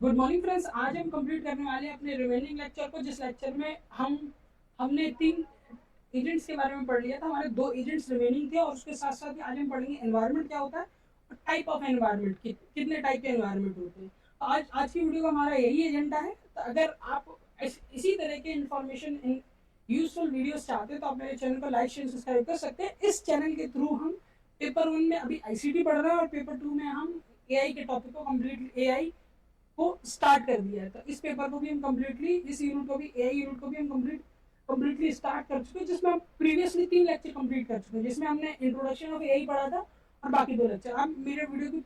Good morning friends. आज हम complete करने वाले हैं अपने रिमेनिंग लेक्चर को, जिस लेक्चर में हमने 3 एजेंट्स के बारे में पढ़ लिया था। हमारे 2 एजेंट्स रिमेनिंग थे और उसके साथ साथ ही आज हम पढ़ेंगे एनवायरनमेंट क्या होता है और टाइप ऑफ एनवायरनमेंट, कितने टाइप के एनवायरनमेंट होते हैं। आज आज की वीडियो का हमारा यही एजेंडा है। तो अगर आप इसी तरह के इंफॉर्मेशन यूजफुल वीडियोस चाहते हैं तो आप मेरे चैनल को लाइक शेयर सब्सक्राइब कर सकते हैं। इस चैनल के थ्रू हम पेपर 1 में अभी आईसीटी पढ़ रहे हैं और पेपर 2 में हम एआई के टॉपिक को कंप्लीट एआई को स्टार्ट कर दिया है। तो इस पेपर को भी हम कम्प्लीटली, इस यूनिट को भी, एआई यूनिट को भी हम कम्प्लीटली स्टार्ट कर चुके हैं, जिसमें हम प्रीवियसली 3 लेक्चर कंप्लीट कर चुके हैं, जिसमें हमने इंट्रोडक्शन ऑफ एआई पढ़ा था और बाकी 2 लेक्चर आप मेरे वीडियो की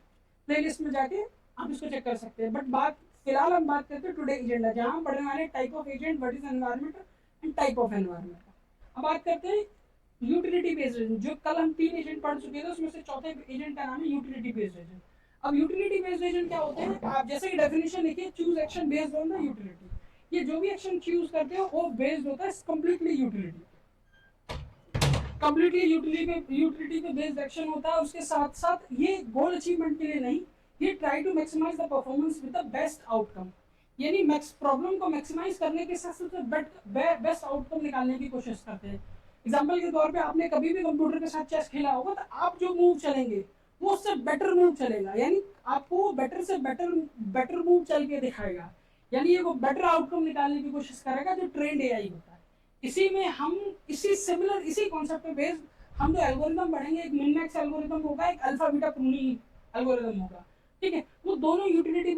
प्लेलिस्ट में जाके आप इसको चेक कर सकते हैं। बट बात फिलहाल हम बात करते हैं टुडे एजेंडा, जहाँ हम पढ़ने वाले type of agent, what is environment and type of environment. अब बात करते हैं यूटिलिटी बेस्ड एजेंट। जो कल हम 3 एजेंट पढ़ चुके थे उसमें से चौथे एजेंट का नाम है यूटिलिटी बेस्ड एजेंट। अब यूटिलिटी बेस्ड एजेंट क्या होते हैं, आप जैसे कि डेफिनेशन लिखिए, choose action based on the utility. ये जो भी एक्शन चूज करते हो वो बेस्ड होता है कंप्लीटली यूटिलिटी पे बेस्ड एक्शन होता है। उसके साथ साथ ये गोल अचीवमेंट के लिए नहीं, ये try to maximise the performance with the best outcome, यानी प्रॉब्लम को मैक्सिमाइज करने के साथ साथ बेस्ट आउटकम निकालने की कोशिश करते हैं। एग्जाम्पल के तौर पे आपने कभी भी कंप्यूटर के साथ चेस खेला होगा, तो आप जो मूव चलेंगे वो उससे बेटर मूव चलेगा, यानी आपको बेटर से बेटर मूव चल के दिखाएगा, यानी ये वो बेटर आउटकम निकालने की कोशिश करेगा, जो ट्रेंड एआई होता है। इसी में हम इसी कॉन्सेप्ट पे बेस्ड हम जो एल्गोरिथम पढ़ेंगे, एक मिनमैक्स एल्गोरिथम होगा, एक अल्फा बीटा प्रूनिंग एल्गोरिथम होगा। ठीक है, वो दोनों यूटिलिटी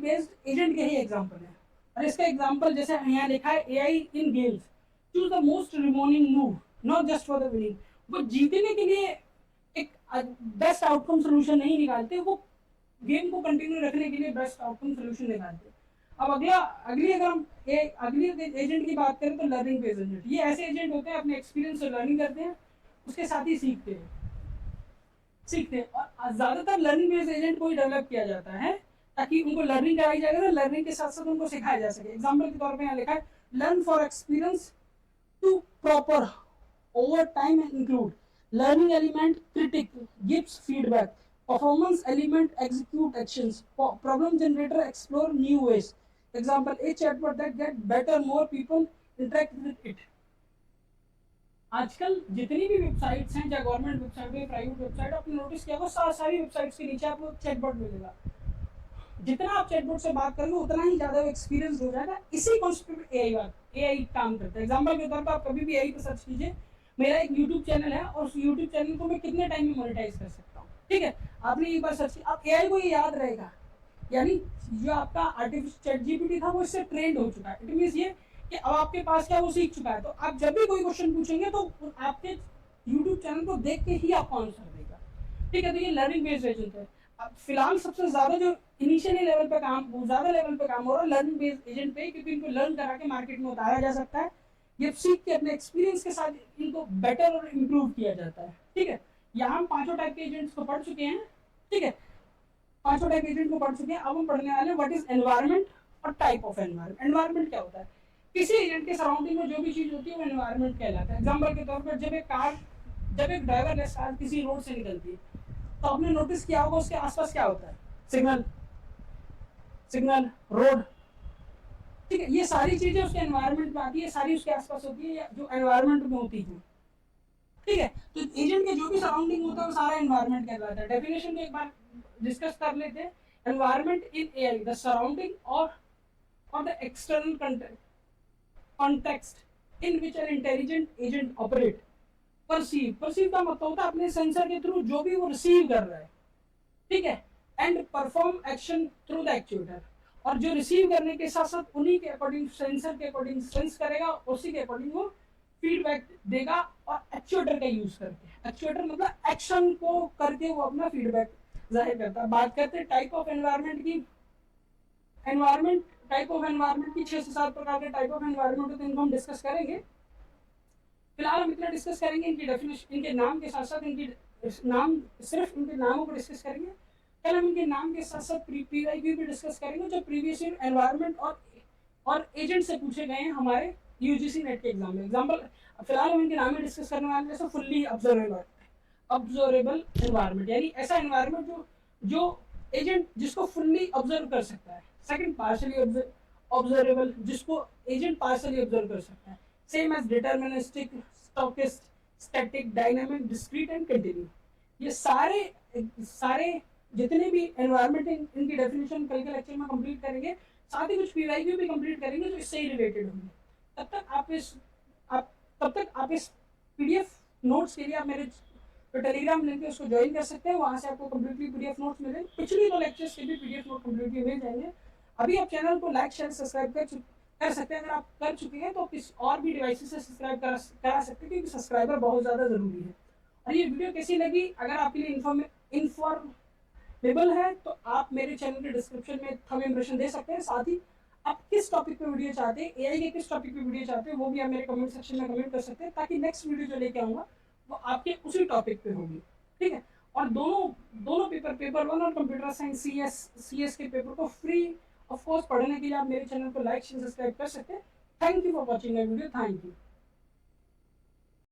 बेस्ड एजेंट के ही एग्जांपल है। और इसका एग्जांपल जैसे यहाँ लिखा है, AI in games choose the most rewarding move not just for the winning. वो जीतने के लिए एक बेस्ट आउटकम सोल्यूशन नहीं निकालते, वो गेम को कंटिन्यू रखने के लिए बेस्ट आउटकम सोल्यूशन निकालते। अब अगली एजेंट की बात करें तो लर्निंग बेस्ड एजेंट। ये ऐसे एजेंट होते हैं अपने एक्सपीरियंस से लर्निंग करते हैं, उसके साथ ही सीखते हैं। और ज्यादातर लर्निंग बेस्ड एजेंट को ही डेवलप किया जाता है ताकि उनको लर्निंग कराई जाए, तो लर्निंग के साथ साथ उनको सिखाया जा सके। एग्जाम्पल के तौर पर यहाँ लिखा है, learn for experience to proper over time and include learning element, critic gives feedback, performance element, execute actions, problem generator, explore new ways. Example, a chatbot that get better, more people interact with it. आजकल जितनी भी websites हैं, चाहे government website है, private website, आपने notice किया होगा सारी वेबसाइट्स के नीचे आपको चैटबॉट मिलेगा। जितना आप चैटबॉट से बात करेंगे उतना ही ज्यादा एक्सपीरियंस हो जाएगा। इसी कॉन्सेप्ट पे एआई काम करता है। एग्जांपल के तौर पर आप कभी भी एआई पे सर्च कीजिए, मेरा एक यूट्यूब चैनल है और उस यूट्यूब चैनल को मैं कितने टाइम में मोनेटाइज कर सकता हूँ। ठीक है, आपने एक बार सर्च किया, आप एआई को ये याद रहेगा, यानी जो आपका आर्टिफिशियल चैट जीपीटी था वो इससे ट्रेंड हो चुका है। इट मींस ये कि अब आपके पास क्या, वो सीख चुका है। तो आप जब भी कोई क्वेश्चन पूछेंगे तो आपके यूट्यूब चैनल को देख के ही आपको आंसर देगा। ठीक है, तो ये लर्निंग बेस्ड एजेंट है। अब फिलहाल सबसे ज्यादा जो इनिशियली लेवल पे काम, वो ज्यादा लेवल पे काम हो रहा है लर्निंग बेस्ड एजेंट पे, क्योंकि इनको लर्न करा के मार्केट में उतारा जा सकता है। ये सीख के अपने एक्सपीरियंस के साथ इनको बेटर और इम्प्रूव किया जाता है। ठीक है, यहाँ हम 5 टाइप के एजेंट्स को पढ़ चुके हैं। ठीक है, 5 टाइप के एजेंट को पढ़ चुके हैं। अब हम पढ़ने वाले हैं व्हाट इज एनवायरनमेंट और टाइप ऑफ एनवायरनमेंट। एनवायरनमेंट क्या होता है, किसी एजेंट के सराउंडिंग में जो भी चीज होती है वो एनवायरनमेंट कहलाता है। एग्जाम्पल के तौर पर जब एक ड्राइवरलेस कार किसी रोड से निकलती है, तो आपने नोटिस किया होगा उसके आसपास क्या होता है, सिग्नल, रोड। ठीक है, ये सारी चीजें उसके एनवायरनमेंट में आती है, सारी उसके आसपास होती है, जो एनवायरनमेंट में होती है। ठीक है, तो एजेंट के जो भी सराउंडिंग होता है वो सारा एनवायरनमेंट कहलाता है। डेफिनेशन को एक बार डिस्कस कर लेते हैं। Environment in AI, the surrounding और the external context in which an intelligent agent operate. Perceive का मतलब होता है अपने सेंसर के थ्रू जो भी वो रिसीव कर रहा है। ठीक है, and perform action through the actuator, और जो रिसीव करने के साथ साथ उन्हीं के अकॉर्डिंग, सेंसर के अकॉर्डिंग सेंस करेगा, उसी के अकॉर्डिंग वो फीडबैक देगा। और एक्चुएटर का यूज करके, एक्चुएटर मतलब एक्शन को करके वो अपना फीडबैक जाहिर करता है। बात करते हैं टाइप ऑफ एनवायरनमेंट की। टाइप ऑफ एनवायरनमेंट की 6 से 7 प्रकार के टाइप ऑफ एनवायरनमेंट होते हैं, इनको हम डिस्कस करेंगे। फिलहाल हम इतना डिस्कस करेंगे, इनकी डेफिनेशन, इनके नाम के साथ साथ सिर्फ इनके नामों को डिस्कस करेंगे। कल हम इनके नाम के साथ साथ पीवाईक्यू भी डिस्कस करेंगे, जो प्रीवियस ईयर एनवायरनमेंट और एजेंट से पूछे गए हैं हमारे यूजीसी नेट के एग्जाम में। एग्जाम्पल फिलहाल हम इनके नाम में डिस्कस करने वाले, जैसे फुल्ली ऑब्जर्वेबल एनवायरनमेंट, यानी ऐसा एनवायरनमेंट जो एजेंट जिसको फुल्ली ऑब्जर्व कर सकता है, सेकंड पार्शियली ऑब्जर्वेबल जिसको एजेंट पार्शियली ऑब्जर्व कर सकता है, same as deterministic, stochastic, static, dynamic, discrete and continue. ये सारे जितने भी एनवायरनमेंट इनकी डेफिनेशन कल के लेक्चर में कंप्लीट करेंगे, साथ ही कुछ पीवाईक्यू भी कंप्लीट करेंगे जो इससे ही रिलेटेड होंगे। तब तक आप इस पीडीएफ नोट्स के लिए आप मेरे जो टेलीग्राम लिंक है उसको ज्वाइन कर सकते हैं, वहां से आपको कंप्लीटली पीडीएफ नोट्स मिलेंगे, पिछली 2 लेक्चर्स के भी पीडीएफ नोट कंप्लीटली मिल जाएंगे। अभी आप चैनल को लाइक शेयर सब्सक्राइब कर सकते हैं, अगर आप कर चुके हैं तो किसी और भी डिवाइसेस से सब्सक्राइब करा सकते हैं, क्योंकि सब्सक्राइबर बहुत ज़्यादा ज़रूरी है। और ये वीडियो कैसी लगी, अगर आपके लिए इन्फॉर्मेबल है तो आप मेरे चैनल के डिस्क्रिप्शन में थंब इंप्रेशन दे सकते हैं। साथ ही आप किस टॉपिक पे वीडियो चाहते हैं, एआई के किस टॉपिक पे वीडियो चाहते हैं, वो भी आप मेरे कमेंट सेक्शन में कमेंट कर सकते हैं, ताकि नेक्स्ट वीडियो जो लेके आऊँगा वो आपके उसी टॉपिक पे होगी, ठीक है। और दोनों पेपर 1 और कंप्यूटर साइंस CS के पेपर को फ्री ऑफ कोर्स पढ़ने के लिए आप मेरे चैनल को लाइक शेयर सब्सक्राइब कर सकते हैं। Thank you for watching my video, thank you.